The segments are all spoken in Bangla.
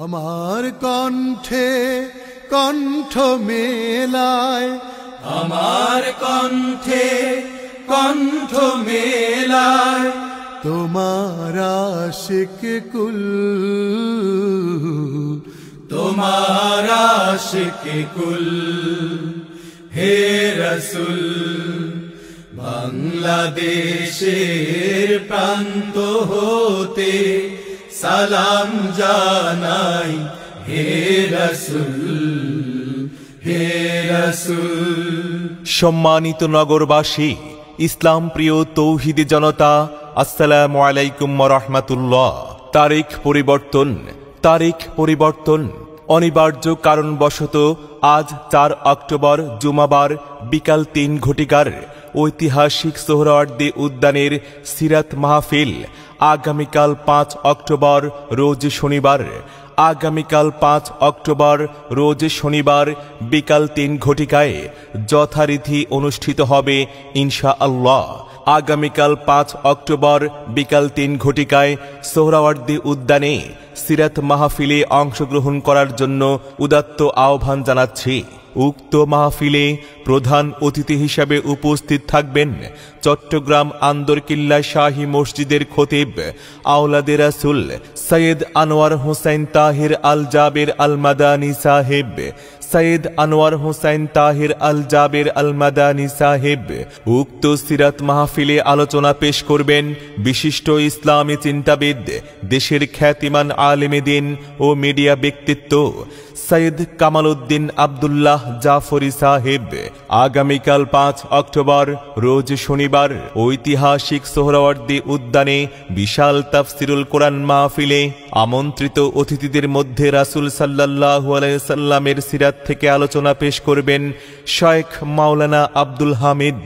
আমার কণ্ঠে কণ্ঠ মেলায়, আমার কণ্ঠে কণ্ঠ মেলায়, তোমার আশিক কুল, তোমার আশিক কুল। হে রাসূল, বাংলাদেশের প্রান্ত হতে সালাম জানাই। হে রাসূল, হে রাসূল। সম্মানিত নগরবাসী, ইসলাম প্রিয় তৌহিদি জনতা, আসসালামু আলাইকুম ওয়া রাহমাতুল্লাহ। তারিখ পরিবর্তন অনিবার্য কারণবশত আজ 4 অক্টোবর জুমাবার বিকাল 3 ঘটিকার ঐতিহাসিক সোহরাওয়ার্দী উদ্যানের সিরাত মাহফিল আগামীকাল 5 অক্টোবর রোজ শনিবার, আগামীকাল 5 অক্টোবর রোজ শনিবার বিকাল 3 ঘটিকায় যথারীতি অনুষ্ঠিত হবে ইনশাআল্লাহ। আগামীকাল 5 অক্টোবর বিকাল 3 ঘটিকায় সোহরাওয়ার্দী উদ্যানে সিরাত মাহফিলে অংশগ্রহণ করার জন্য উদাত্ত আহ্বান জানাচ্ছি। উক্ত মাহফিলে প্রধান অতিথি হিসাবে উপস্থিত থাকবেন চট্টগ্রাম আন্দরকিল্লা শাহী মসজিদের খতিব আওলাদে রাসূল সৈয়দ আনোয়ার হোসেন তাহির আল জাবের আল মাদানী সাহেব, সৈয়দ আনোয়ার হোসেন তাহির আল জাবের আল মাদানী সাহেব। উক্ত সিরাত মাহফিলে আলোচনা পেশ করবেন বিশিষ্ট ইসলামী চিন্তাবিদ, দেশের খ্যাতিমান আলেমে দ্বীন ও মিডিয়া ব্যক্তিত্ব সৈয়দ কামাল উদ্দিন আব্দুল্লাহ জাফরি সাহেব। আগামীকাল 5 অক্টোবর রোজ শনিবার ঐতিহাসিক সোহরাওয়ার্দী উদ্যানে বিশাল তাফসিরুল কোরআন মাহফিলে আমন্ত্রিত অতিথিদের মধ্যে রাসূল সাল্লাল্লাহু আলাইহি সাল্লামের সিরাত থেকে আলোচনা পেশ করবেন শেখ মাওলানা আব্দুল হামিদ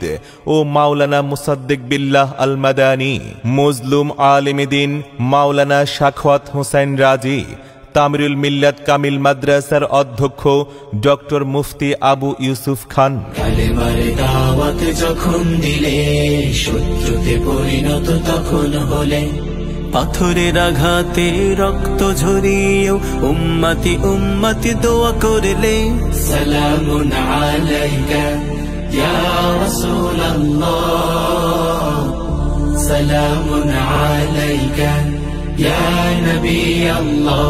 ও মাওলানা মুসাদ্দিক বিল্লাহ আল মাদানী, মজলুম আলেমে দ্বীন মাওলানা শাখাওয়াত হোসেন রাজি, তামিরুল মিল্লাত কামিল মাদ্রাসার অধ্যক্ষ ডক্টর মুফতি আবু ইউসুফ খান। কালেমার দাওয়াত যখন দিলে, শত্রুতে পরিণত তখন হলে, পাথরের আঘাতে রক্ত ঝরিয়েও উম্মতি উম্মতি দোয়া করলে। সালামুন আলাইকা ইয়া রাসূলুল্লাহ, সালামুন আলাইকা ইয়া নবী আল্লাহ।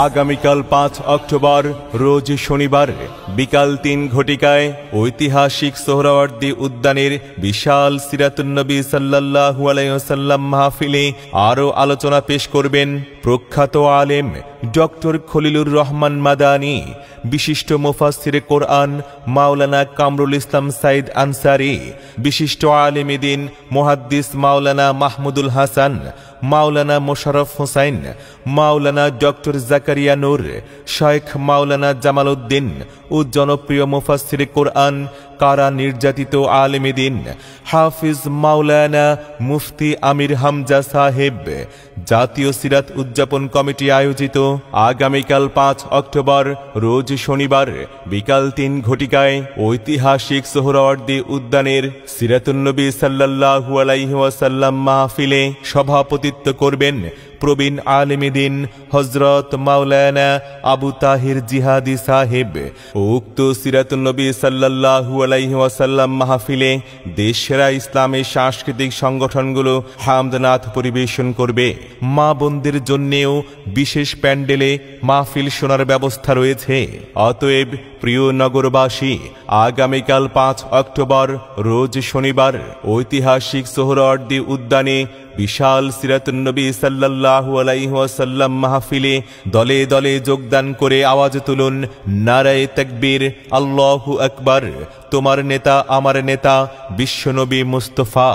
আগামীকাল 5 অক্টোবর রোজ শনিবার বিকাল 3 ঘটিকায় ঐতিহাসিক সোহরাওয়ার্দী উদ্যানের বিশাল সিরাতুন নবী সাল্লাল্লাহু আলাইহি ওয়াসাল্লাম মাহফিলে আরও আলোচনা পেশ করবেন প্রখ্যাত আলেম ডক্টর খলিলুর রহমান মাদানী, বিশিষ্ট মুফাসসিরে কোরআন মাওলানা কামরুল ইসলাম সাইদ আনসারী, বিশিষ্ট আলেমে দ্বীন মুহাদ্দিস মাওলানা মাহমুদুল হাসান, মাওলানা মোশাররফ হোসেন, মাওলানা ডক্টর জাকারিয়া নূর, শেখ মাওলানা জামাল উদ্দিন ও জনপ্রিয় মুফাসসিরে কোরআন কারা নির্যাতিত আলেমে দ্বীন হাফিজ মাওলানা মুফতি আমির হামজা সাহেব। জাতীয় সিরাত উদযাপন কমিটি আয়োজিত আগামীকাল 5 অক্টোবর রোজ শনিবার বিকাল 3 ঘটিকায় ঐতিহাসিক সোহরাওয়ার্দী উদ্যানের সিরাতুন নবী সাল্লাল্লাহু আলাইহি ওয়াসাল্লাম মাহফিলে সভাপতিত্ব করবেন প্রবীণ আলেমে দ্বীন হযরত মাওলানা আবু তাহির জিহাদি সাহেব। উক্ত সিরাতুন নবী সাল্লাল্লাহু আলাইহি ওয়াসাল্লাম মাহফিলে দেশসেরা ইসলামী সাংস্কৃতিক সংগঠনগুলো হামদনাথ পরিবেশন করবে। মা বোনদের জন্যেও বিশেষ প্যান্ডেলে মাহফিল শোনার ব্যবস্থা রয়েছে। অতএব প্রিয় নগরবাসী, আগামীকাল 5 অক্টোবর রোজ শনিবার ঐতিহাসিক সোহরাওয়ার্দী উদ্যানে বিশাল সিরাতুন নবী সাল্লাল্লাহু আলাইহি ওয়াসাল্লাম মাহফিলে দলে দলে যোগদান করে আওয়াজ তুলুন নারায়ে তাকবীর, আল্লাহু আকবার। তোমার নেতা আমার নেতা বিশ্বনবী মুস্তাফা।